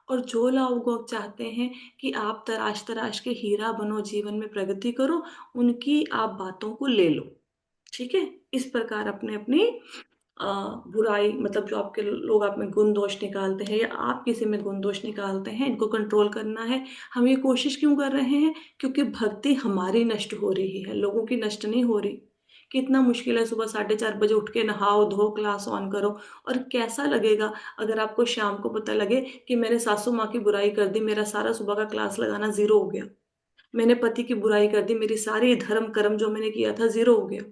Speaker 1: और जो लोग चाहते हैं कि आप तराश तराश के हीरा बनो, जीवन में प्रगति करो, उनकी आप बातों को ले लो। ठीक है? इस प्रकार अपने अपनी अ, बुराई, मतलब जो आपके लोग आप में गुण दोष निकालते हैं या आप किसी में गुण दोष निकालते हैं, इनको कंट्रोल करना है। हम ये कोशिश क्यों कर रहे हैं? क्योंकि भक्ति हमारी नष्ट हो रही है, लोगों की नष्ट नहीं हो रही। कितना मुश्किल है सुबह 4:30 बजे उठ के नहाओ धो क्लास ऑन करो। और कैसा लगेगा अगर आपको शाम को पता लगे कि मैंने सासू माँ की बुराई कर दी, मेरा सारा सुबह का क्लास लगाना जीरो हो गया। मैंने पति की बुराई कर दी, मेरी सारी धर्म कर्म जो मैंने किया था जीरो हो गया।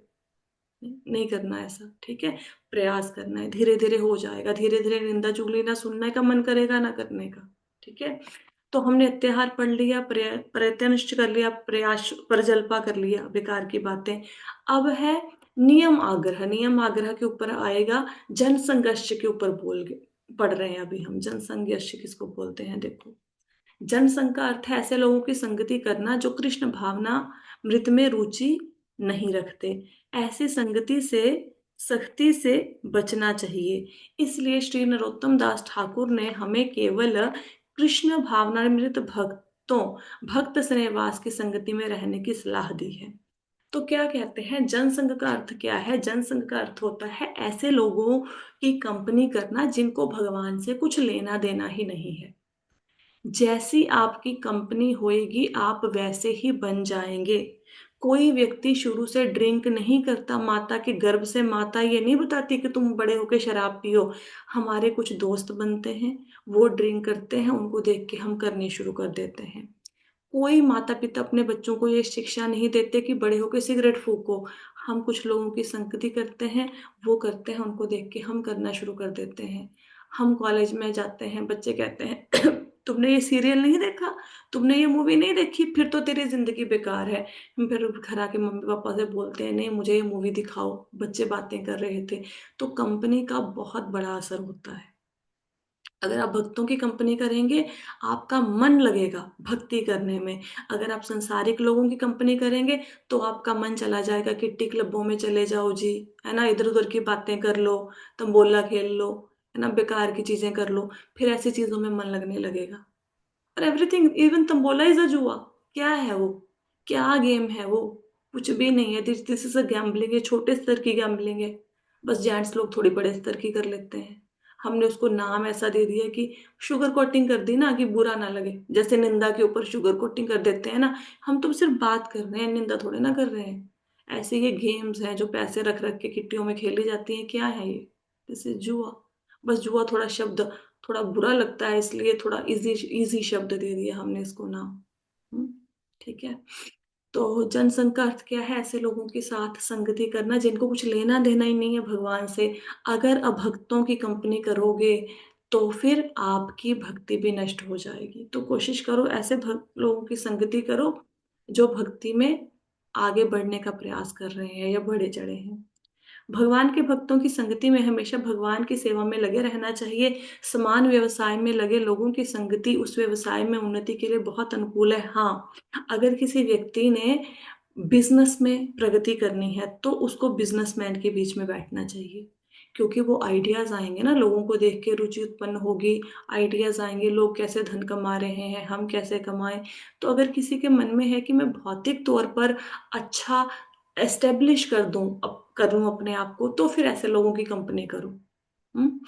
Speaker 1: नहीं करना ऐसा। ठीक है? प्रयास करना है, धीरे धीरे हो जाएगा। धीरे धीरे निंदा चुगली ना सुनने का मन करेगा ना करने का। ठीक है? तो हमने इत्तेहार पढ़ लिया, प्रत्यनिष्ठ कर लिया, प्रयास प्रजल्पा कर लिया, बेकार की बातें। अब है नियम आग्रह। नियम आग्रह के ऊपर आएगा, जन संघर्ष के ऊपर पढ़ रहे हैं अभी हम। जन संघर्ष किसको बोलते हैं? देखो, जनसंघ का अर्थ है ऐसे लोगों की संगति करना जो कृष्ण भावना मृत में रुचि नहीं रखते। ऐसी संगति से सख्ती से बचना चाहिए। इसलिए श्री नरोत्तम दास ठाकुर ने हमें केवल कृष्ण भावनामृत भक्तों, भक्त स्नेहवास की संगति में रहने की सलाह दी है। तो क्या कहते हैं, जनसंघ का अर्थ क्या है? जनसंघ का अर्थ होता है ऐसे लोगों की कंपनी करना जिनको भगवान से कुछ लेना देना ही नहीं है। जैसी आपकी कंपनी होएगी आप वैसे ही बन जाएंगे। कोई व्यक्ति शुरू से ड्रिंक नहीं करता, माता के गर्भ से माता ये नहीं बताती कि तुम बड़े होके शराब पियो। हमारे कुछ दोस्त बनते हैं, वो ड्रिंक करते हैं, उनको देख के हम करनी शुरू कर देते हैं। कोई माता पिता अपने बच्चों को ये शिक्षा नहीं देते कि बड़े होकर सिगरेट फूको। हम कुछ लोगों की संगति करते हैं, वो करते हैं, उनको देख के हम करना शुरू कर देते हैं। हम कॉलेज में जाते हैं, बच्चे कहते हैं तुमने ये सीरियल नहीं देखा, तुमने ये मूवी नहीं देखी, फिर तो तेरी जिंदगी बेकार है। फिर घर आके मम्मी पापा से बोलते हैं नहीं मुझे ये मूवी दिखाओ, बच्चे बातें कर रहे थे। तो कंपनी का बहुत बड़ा असर होता है। अगर आप भक्तों की कंपनी करेंगे, आपका मन लगेगा भक्ति करने में। अगर आप संसारिक लोगों की कंपनी करेंगे, तो आपका मन चला जाएगा किट्टी क्लबों में चले जाओ जी, है ना, इधर उधर की बातें कर लो, तंबोला खेल लो, है ना, बेकार की चीजें कर लो। फिर ऐसी चीजों में मन लगने लगेगा। और everything, even tambola is a जुआ। क्या है वो? क्या गेम है वो? कुछ भी नहीं है। दिस इज अ गैम्बलिंग है, छोटे स्तर की गैम्बलिंग है। बस जेंट्स लोग थोड़ी बड़े स्तर की कर लेते हैं। हमने उसको नाम ऐसा दे दिया कि शुगर कोटिंग कर दी ना, कि बुरा ना लगे, जैसे निंदा के ऊपर शुगर कोटिंग कर देते हैं ना। हम तो सिर्फ बात कर रहे हैं, निंदा थोड़ी ना कर रहे हैं। ऐसे ये गेम्स हैं जो पैसे रख रख के किट्टियों में खेली जाती हैं, क्या है ये? जैसे जुआ। बस जुआ थोड़ा शब्द थोड़ा बुरा लगता है, इसलिए थोड़ा इजी इजी शब्द दे दिया हमने इसको नाम। हम्म, ठीक है। तो जनसंघ का अर्थ क्या है? ऐसे लोगों के साथ संगति करना जिनको कुछ लेना देना ही नहीं है भगवान से। अगर अभक्तों की कंपनी करोगे, तो फिर आपकी भक्ति भी नष्ट हो जाएगी। तो कोशिश करो ऐसे लोगों की संगति करो जो भक्ति में आगे बढ़ने का प्रयास कर रहे हैं या बढ़े चढ़े हैं। भगवान के भक्तों की संगति में हमेशा भगवान की सेवा में लगे रहना चाहिए। समान व्यवसाय में लगे लोगों की संगति उस व्यवसाय में उन्नति के लिए बहुत अनुकूल है। हाँ, अगर किसी व्यक्ति ने बिजनेस में प्रगति करनी है, तो उसको बिजनेसमैन के बीच में बैठना चाहिए। क्योंकि वो आइडियाज आएंगे ना, लोगों को देख के रुचि उत्पन्न होगी। आइडियाज आएंगे, लोग कैसे धन कमा रहे हैं, हम कैसे कमाएं। तो अगर किसी के मन में है कि मैं भौतिक तौर पर अच्छा एस्टेब्लिश कर दूं अपने आप को, तो फिर ऐसे लोगों की कंपनी करूं। हम्म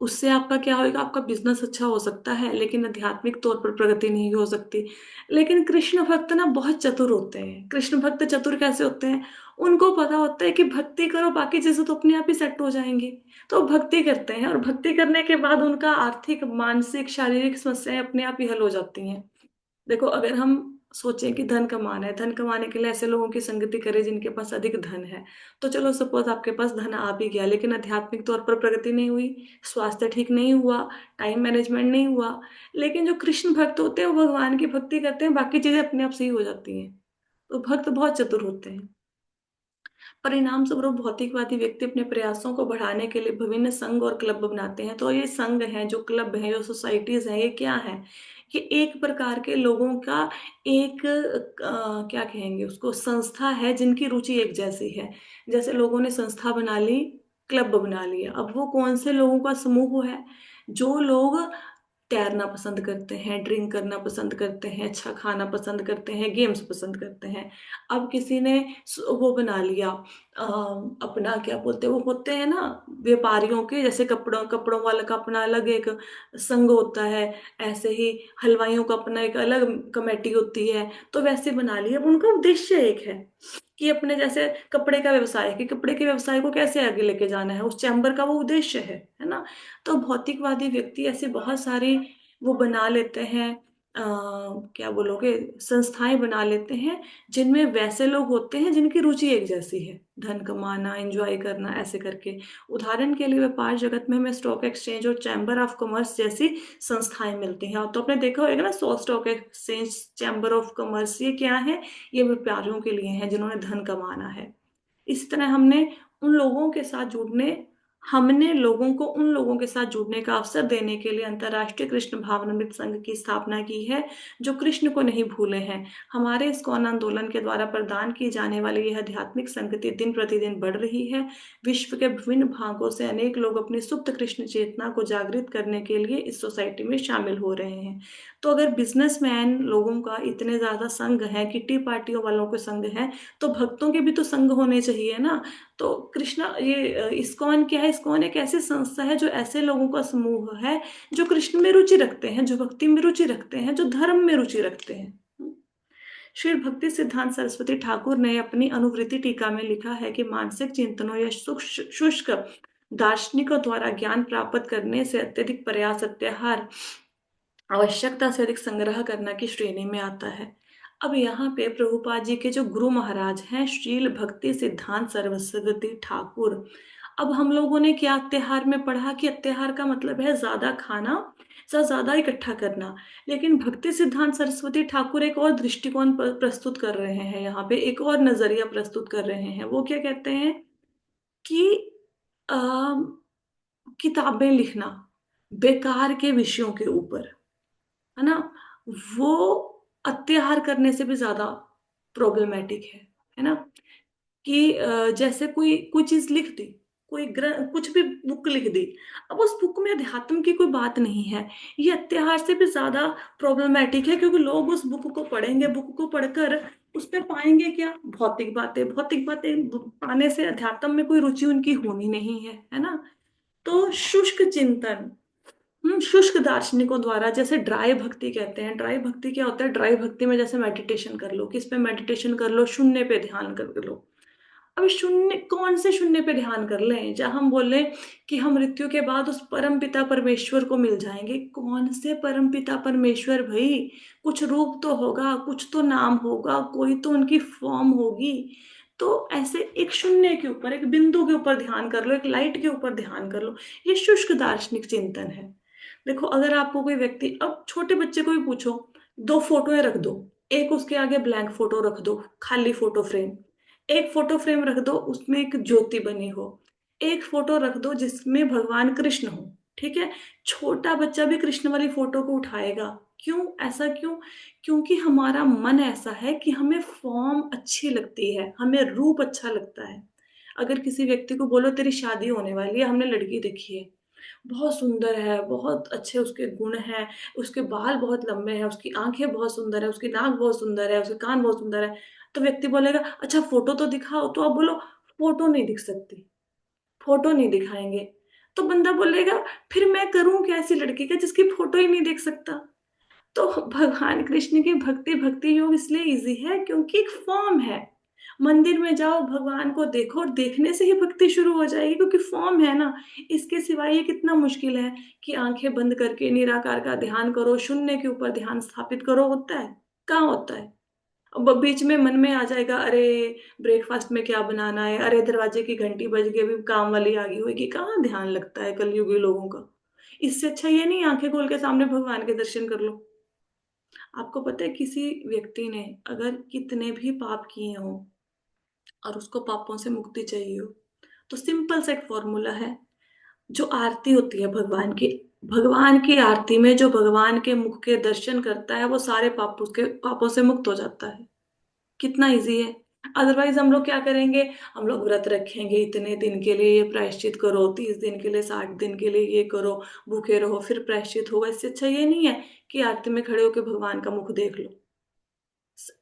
Speaker 1: उससे आपका क्या होएगा? आपका बिजनेस अच्छा हो सकता है, लेकिन आध्यात्मिक तौर पर प्रगति नहीं हो सकती। लेकिन कृष्ण भक्त ना बहुत चतुर होते हैं। कृष्ण भक्त चतुर कैसे होते हैं? उनको पता होता है कि भक्ति करो, बाकी चीजें तो अपने आप ही सेट हो जाएंगी। तो भक्ति करते हैं, और भक्ति करने के बाद उनका आर्थिक, मानसिक, शारीरिक समस्याएं अपने आप ही हल हो जाती हैं। देखो, अगर हम सोचें कि धन कमाना है, धन कमाने के लिए ऐसे लोगों की संगति करें जिनके पास अधिक धन है। तो चलो सपोज आपके पास धन आ भी गया, लेकिन आध्यात्मिक तौर पर प्रगति नहीं हुई, स्वास्थ्य ठीक नहीं हुआ, टाइम मैनेजमेंट नहीं हुआ। लेकिन जो कृष्ण भक्त होते हैं वो भगवान की भक्ति करते हैं, बाकी चीजें अपने आप सही हो जाती हैं। तो भक्त बहुत चतुर होते हैं। परिणाम स्वरूप भौतिकवादी व्यक्ति अपने प्रयासों को बढ़ाने के लिए विभिन्न संघ और क्लब बनाते हैं। तो ये संघ हैं, जो क्लब हैं, जो सोसाइटीज हैं, ये क्या है? ये एक प्रकार के लोगों का एक क्या कहेंगे उसको, संस्था है जिनकी रुचि एक जैसी है। जैसे लोगों ने संस्था बना ली, क्लब बना लिया। अब वो कौन से लोगों का समूह है? जो लोग तैरना पसंद करते हैं, ड्रिंक करना पसंद करते हैं, अच्छा खाना पसंद करते हैं, गेम्स पसंद करते हैं। अब किसी ने वो बना लिया, अपना क्या बोलते हैं, वो होते हैं ना व्यापारियों के, जैसे कपड़ों कपड़ों वाला का अपना अलग एक संघ होता है। ऐसे ही हलवाइयों का अपना एक अलग कमेटी होती है। तो वैसे बना लिया। अब उनका उद्देश्य एक है कि अपने, जैसे कपड़े का व्यवसाय है, कि कपड़े के व्यवसाय को कैसे आगे लेके जाना है, उस चैम्बर का वो उद्देश्य है ना। तो भौतिकवादी व्यक्ति ऐसे बहुत सारी वो बना लेते हैं, क्या बोलोगे, संस्थाएं बना लेते हैं, जिनमें वैसे लोग होते हैं जिनकी रुचि एक जैसी है, धन कमाना, एंजॉय करना, ऐसे करके। उदाहरण के लिए व्यापार जगत में हमें स्टॉक एक्सचेंज और चैम्बर ऑफ कॉमर्स जैसी संस्थाएं मिलती हैं। तो आपने देखा होगा ना, stock exchange, chamber of commerce, ये क्या है? ये व्यापारियों के लिए हैं जिन्होंने धन कमाना है। इसी तरह उन लोगों के साथ जुड़ने हमने लोगों को उन लोगों के साथ जुड़ने का अवसर देने के लिए अंतर्राष्ट्रीय कृष्ण भावनामृत संघ की स्थापना की है, जो कृष्ण को नहीं भूले हैं। हमारे इस्कॉन आंदोलन के द्वारा प्रदान की जाने वाली यह आध्यात्मिक संगति दिन प्रतिदिन बढ़ रही है। विश्व के विभिन्न भागों से अनेक लोग अपनी सुप्त कृष्ण चेतना को जागृत करने के लिए इस सोसाइटी में शामिल हो रहे हैं। तो अगर बिजनेसमैन लोगों का इतने ज्यादा संघ है, किट्टी पार्टियों वालों के संघ है, तो भक्तों के भी तो संघ होने चाहिए ना। तो कृष्णा ये इस्कॉन क्या है? इस्कॉन एक ऐसी संस्था है जो ऐसे लोगों का समूह है जो कृष्ण में रुचि रखते हैं, जो भक्ति में रुचि रखते हैं, जो धर्म में रुचि रखते हैं। श्री भक्ति सिद्धांत सरस्वती ठाकुर ने अपनी अनुवृत्ति टीका में लिखा है कि मानसिक चिंतनों या शुष्क दार्शनिकों द्वारा ज्ञान प्राप्त करने से अत्यधिक प्रयास, अत्याहार, आवश्यकता से अधिक संग्रह करना की श्रेणी में आता है। अब यहाँ पे प्रभुपाद जी के जो गुरु महाराज हैं, श्रील भक्ति सिद्धांत सरस्वती ठाकुर, अब हम लोगों ने क्या अत्याहार में पढ़ा कि अत्याहार का मतलब है ज्यादा खाना या ज्यादा इकट्ठा करना। लेकिन भक्ति सिद्धांत सरस्वती ठाकुर एक और दृष्टिकोण प्रस्तुत कर रहे हैं, यहाँ पे एक और नजरिया प्रस्तुत कर रहे हैं। वो क्या कहते हैं कि आ, किताबें लिखना बेकार के विषयों के ऊपर, है ना, वो अत्याहार करने से भी ज्यादा प्रॉब्लमेटिक है ना। कि जैसे कोई कोई चीज लिख दी, कोई कुछ भी बुक लिख दी, अब उस बुक में अध्यात्म की कोई बात नहीं है, ये अत्याहार से भी ज्यादा प्रॉब्लमेटिक है। क्योंकि लोग उस बुक को पढ़ेंगे, बुक को पढ़कर उसमें पाएंगे क्या, भौतिक बातें। भौतिक बातें पाने से अध्यात्म में कोई रुचि उनकी होनी नहीं है ना। तो शुष्क चिंतन, शुष्क दार्शनिकों द्वारा, जैसे ड्राई भक्ति कहते हैं। ड्राई भक्ति क्या होता है? ड्राई भक्ति में जैसे मेडिटेशन कर लो, किस पे मेडिटेशन कर लो? शून्य पे ध्यान कर लो। अब शून्य, कौन से शून्य पे ध्यान कर लें जहां हम बोले कि हम मृत्यु के बाद उस परम पिता परमेश्वर को मिल जाएंगे? कौन से परम पिता परमेश्वर भाई? कुछ रूप तो होगा, कुछ तो नाम होगा, कोई तो उनकी फॉर्म होगी। तो ऐसे एक शून्य के ऊपर, एक बिंदु के ऊपर ध्यान कर लो, एक लाइट के ऊपर ध्यान कर लो। ये शुष्क दार्शनिक चिंतन है। देखो, अगर आपको कोई व्यक्ति, अब छोटे बच्चे को भी पूछो, दो फोटोएं रख दो, एक उसके आगे ब्लैंक फोटो रख दो, खाली फोटो फ्रेम, एक फोटो फ्रेम रख दो उसमें एक ज्योति बनी हो, एक फोटो रख दो जिसमें भगवान कृष्ण हो, ठीक है, छोटा बच्चा भी कृष्ण वाली फोटो को उठाएगा। क्यों? ऐसा क्यों? क्योंकि हमारा मन ऐसा है कि हमें फॉर्म अच्छी लगती है, हमें रूप अच्छा लगता है। अगर किसी व्यक्ति को बोलो तेरी शादी होने वाली है, हमने लड़की देखी है, बहुत सुंदर है, बहुत अच्छे उसके गुण हैं, उसके बाल बहुत लंबे हैं, उसकी आंखें बहुत सुंदर है, उसकी नाक बहुत सुंदर है, उसके कान बहुत सुंदर है, तो व्यक्ति बोलेगा अच्छा फोटो तो दिखाओ। तो आप बोलो फोटो नहीं दिख सकती, फोटो नहीं दिखाएंगे। तो बंदा बोलेगा फिर मैं करूं क्या ऐसी लड़की का जिसकी फोटो ही नहीं देख सकता? तो भगवान कृष्ण की भक्ति, भक्ति योग इसलिए इजी है क्योंकि एक फॉर्म है। मंदिर में जाओ, भगवान को देखो, और देखने से ही भक्ति शुरू हो जाएगी क्योंकि फॉर्म है ना। इसके सिवाय ये कितना मुश्किल है कि आंखें बंद करके निराकार का ध्यान करो, शून्य के ऊपर ध्यान स्थापित करो। होता है? कहाँ होता है? अब बीच में मन में आ जाएगा, अरे ब्रेकफास्ट में क्या बनाना है, अरे दरवाजे की घंटी बज गई, अभी काम वाली आ गई होगी। कहाँ ध्यान लगता है कलयुगी लोगों का? इससे अच्छा ये नहीं आंखें खोल के सामने भगवान के दर्शन कर लो। आपको पता है, किसी व्यक्ति ने अगर कितने भी पाप किए हों और उसको पापों से मुक्ति चाहिए हो, तो सिंपल सा एक फॉर्मूला है। जो आरती होती है भगवान की, भगवान की आरती में जो भगवान के मुख के दर्शन करता है वो सारे पापों से मुक्त हो जाता है। कितना इजी है। अदरवाइज हम लोग क्या करेंगे? हम लोग व्रत रखेंगे, इतने दिन के लिए ये प्रायश्चित करो, 30 दिन के लिए, 60 दिन के लिए ये करो, भूखे रहो, फिर प्रायश्चित होगा। इससे अच्छा ये नहीं है कि आरती में खड़े होकर भगवान का मुख देख लो?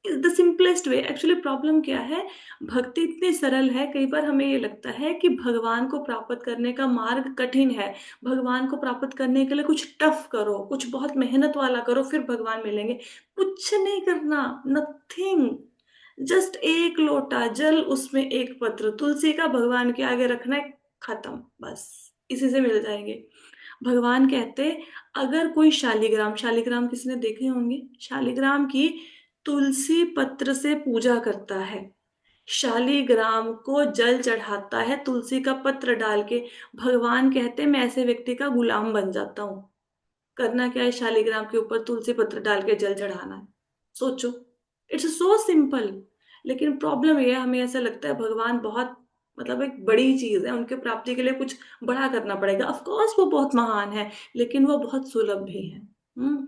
Speaker 1: Is the simplest way. Actually problem क्या है, भक्ति इतनी सरल है, कई बार हमें ये लगता है कि भगवान को प्राप्त करने का मार्ग कठिन है, भगवान को प्राप्त करने के लिए कुछ टफ करो, कुछ बहुत मेहनत वाला करो, फिर भगवान मिलेंगे। कुछ नहीं करना, नथिंग। जस्ट एक लोटा जल, उसमें एक पत्र तुलसी का भगवान के आगे रखना है, खत्म, बस इसी से मिल जाएंगे। भगवान कहते, अगर कोई शालिग्राम, शालिग्राम किसने देखे होंगे, शालिग्राम की तुलसी पत्र से पूजा करता है, शालिग्राम को जल चढ़ाता है तुलसी का पत्र डाल के, भगवान कहते मैं ऐसे व्यक्ति का गुलाम बन जाता हूं। करना क्या है? शालिग्राम के ऊपर तुलसी पत्र डाल के जल चढ़ाना है। सोचो, इट्स सो सिंपल। लेकिन प्रॉब्लम यह है, हमें ऐसा लगता है भगवान बहुत, मतलब एक बड़ी चीज है, उनके प्राप्ति के लिए कुछ बड़ा करना पड़ेगा। ऑफ कोर्स वो बहुत महान है, लेकिन वो बहुत सुलभ भी है। हम्म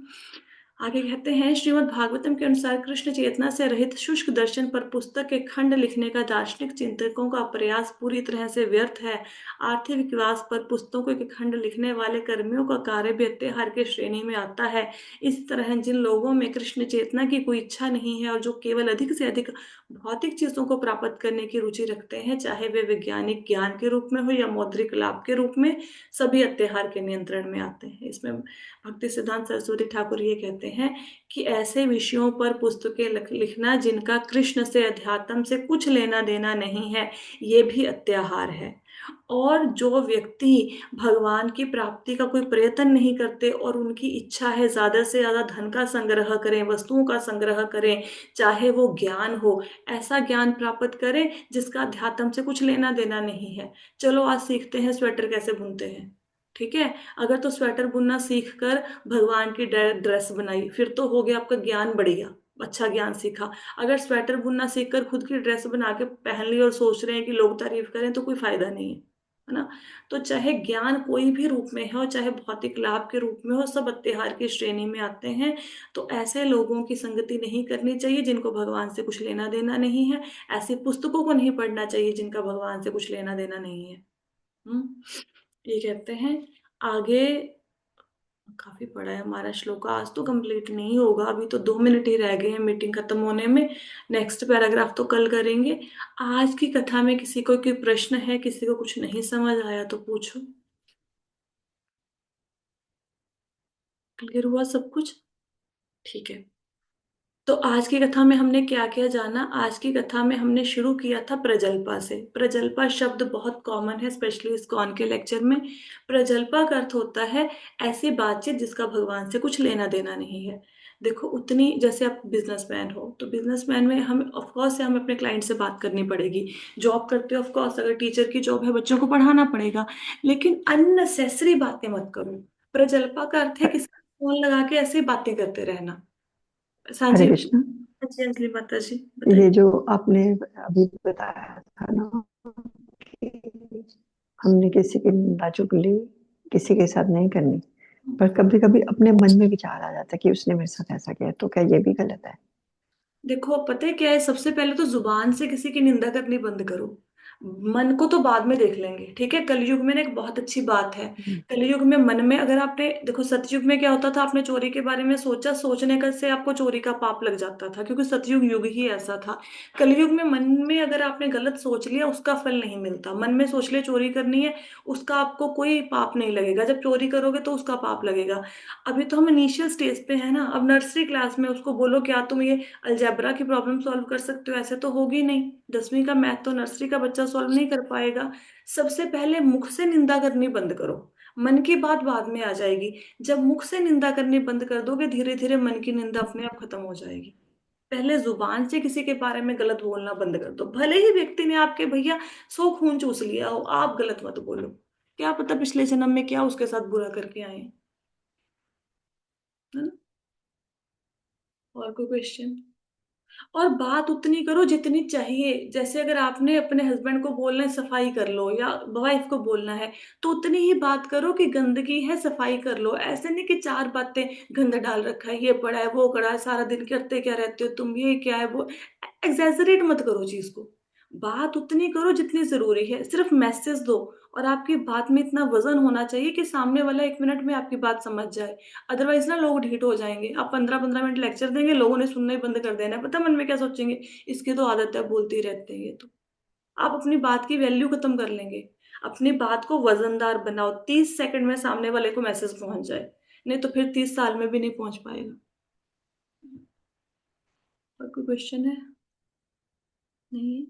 Speaker 1: आगे कहते हैं, श्रीमद् भागवतम के अनुसार कृष्ण चेतना से रहित शुष्क दर्शन पर पुस्तक के खंड लिखने का दार्शनिक चिंतकों का प्रयास पूरी तरह से व्यर्थ है। आर्थिक विकास पर पुस्तकों के खंड लिखने वाले कर्मियों का कार्य भी अत्याहार की श्रेणी में आता है। इस तरह जिन लोगों में कृष्ण चेतना की कोई इच्छा नहीं है और जो केवल अधिक से अधिक भौतिक चीजों को प्राप्त करने की रुचि रखते हैं, चाहे वे वैज्ञानिक ज्ञान के रूप में हो या मौद्रिक लाभ के रूप में, सभी अत्याहार के नियंत्रण में आते हैं। इसमें भक्ति सिद्धांत सरस्वती ठाकुर ये कहते हैं कि ऐसे विषयों पर पुस्तकें लिखना जिनका कृष्ण से अध्यात्म से कुछ लेना देना नहीं है, ये भी अत्याहार है। और जो व्यक्ति भगवान की प्राप्ति का कोई प्रयत्न नहीं करते और उनकी इच्छा है ज्यादा से ज्यादा धन का संग्रह करें, वस्तुओं का संग्रह करें, चाहे वो ज्ञान हो, ऐसा ज्ञान प्राप्त करें जिसका अध्यात्म से कुछ लेना देना नहीं है। चलो आज सीखते हैं स्वेटर कैसे बुनते हैं। ठीक है, अगर तो स्वेटर बुनना सीख कर भगवान की ड्रेस बनाई, फिर तो हो गया आपका ज्ञान बढ़िया, अच्छा ज्ञान सीखा। अगर स्वेटर बुनना सीखकर खुद की ड्रेस बना के पहन ली और सोच रहे हैं कि लोग तारीफ करें, तो कोई फायदा नहीं है ना। तो चाहे ज्ञान कोई भी रूप में हो, चाहे भौतिक लाभ के रूप में हो, सब अत्याहार की श्रेणी में आते हैं। तो ऐसे लोगों की संगति नहीं करनी चाहिए जिनको भगवान से कुछ लेना देना नहीं है। ऐसी पुस्तकों को नहीं पढ़ना चाहिए जिनका भगवान से कुछ लेना देना नहीं है। हम्म ये कहते हैं आगे। काफी पड़ा है हमारा श्लोक, आज तो कंप्लीट नहीं होगा, अभी तो 2 मिनट ही रह गए हैं मीटिंग खत्म होने में। नेक्स्ट पैराग्राफ तो कल करेंगे। आज की कथा में किसी को कोई प्रश्न है, किसी को कुछ नहीं समझ आया तो पूछो। क्लियर हुआ सब कुछ? ठीक है। तो आज की कथा में हमने क्या क्या जाना? आज की कथा में हमने शुरू किया था प्रजल्पा से। प्रजल्पा शब्द बहुत कॉमन है, स्पेशली इस्कॉन के लेक्चर में। प्रजल्पा का अर्थ होता है ऐसी बातचीत जिसका भगवान से कुछ लेना देना नहीं है। देखो, उतनी जैसे आप बिजनेसमैन हो, तो बिजनेसमैन में हम ऑफ कोर्स से हमें अपने क्लाइंट से बात करनी पड़ेगी। जॉब करते हो ऑफ कोर्स, अगर टीचर की जॉब है बच्चों को पढ़ाना पड़ेगा। लेकिन अननेसेसरी बातें मत करो। प्रजल्पा का अर्थ है किसी फोन लगा के ऐसे ही बातें करते रहना।
Speaker 2: हरे
Speaker 1: सांची।
Speaker 2: कृष्ण।
Speaker 1: हाँ जी अंजलि माता जी, बताइए।
Speaker 2: ये जो आपने अभी बताया था ना कि हमने किसी की निंदा चुगली किसी के साथ नहीं करनी, पर कभी कभी अपने मन में विचार आ जाता है कि उसने मेरे साथ ऐसा किया, तो क्या ये भी गलत है?
Speaker 1: देखो, पता है क्या है, सबसे पहले तो जुबान से किसी की निंदा करनी बंद करो। मन को तो बाद में देख लेंगे, ठीक है। कलयुग में ना एक बहुत अच्छी बात है।
Speaker 2: हम्म।
Speaker 1: कलयुग में मन में अगर आपने देखो, सतयुग में क्या होता था, आपने चोरी के बारे में सोचा, सोचने का से आपको चोरी का पाप लग जाता था, क्योंकि सतयुग युग ही ऐसा था। कलयुग में मन में अगर आपने गलत सोच लिया, उसका फल नहीं मिलता। मन में सोच लिया चोरी करनी है, उसका आपको कोई पाप नहीं लगेगा। जब चोरी करोगे तो उसका पाप लगेगा। अभी तो हम इनिशियल स्टेज पे है ना। अब नर्सरी क्लास में उसको बोलो क्या तुम ये अलजेब्रा की प्रॉब्लम सॉल्व कर सकते हो, ऐसे तो होगी नहीं। 10वीं का मैथ तो नर्सरी का बच्चा सॉल्व नहीं कर पाएगा। सबसे पहले मुख से निंदा करनी बंद करो। मन की बात बाद में आ जाएगी। जब मुख से निंदा करनी बंद कर दोगे, धीरे धीरे मन की निंदा अपने आप खत्म हो जाएगी। पहले जुबान से किसी के बारे में गलत बोलना बंद कर दो। भले ही व्यक्ति ने आपके भैया 100 खून चूस लिया हो, आप गलत मत बोलो। क्या पता पिछले जन्म में क्या उसके साथ बुरा करके आए हैं, है ना। और कोई क्वेश्चन? और बात उतनी करो जितनी चाहिए। जैसे अगर आपने अपने हस्बैंड को बोलना है सफाई कर लो, या वाइफ को बोलना है, तो उतनी ही बात करो कि गंदगी है सफाई कर लो। ऐसे नहीं कि चार बातें, गंद डाल रखा है, ये पड़ा है, वो पड़ा है, सारा दिन करते क्या रहते हो तुम, ये क्या है वो। एग्जैजरेट मत करो चीज को। बात उतनी करो जितनी जरूरी है, सिर्फ मैसेज दो। और आपकी बात में इतना वजन होना चाहिए कि सामने वाला 1 मिनट में आपकी बात समझ जाए। अदरवाइज ना लोग ढीठ हो जाएंगे। आप 15-15 मिनट लेक्चर देंगे, लोगों ने सुनना ही बंद कर देना है। पता मन में क्या सोचेंगे, इसकी तो आदत है, बोलते ही रहते हैं ये तो। आप अपनी बात की वैल्यू खत्म कर लेंगे। अपनी बात को वजनदार बनाओ, 30 सेकंड में सामने वाले को मैसेज पहुंच जाए। नहीं तो फिर 30 साल में भी नहीं पहुंच पाएगा। और कोई क्वेश्चन है? नहीं।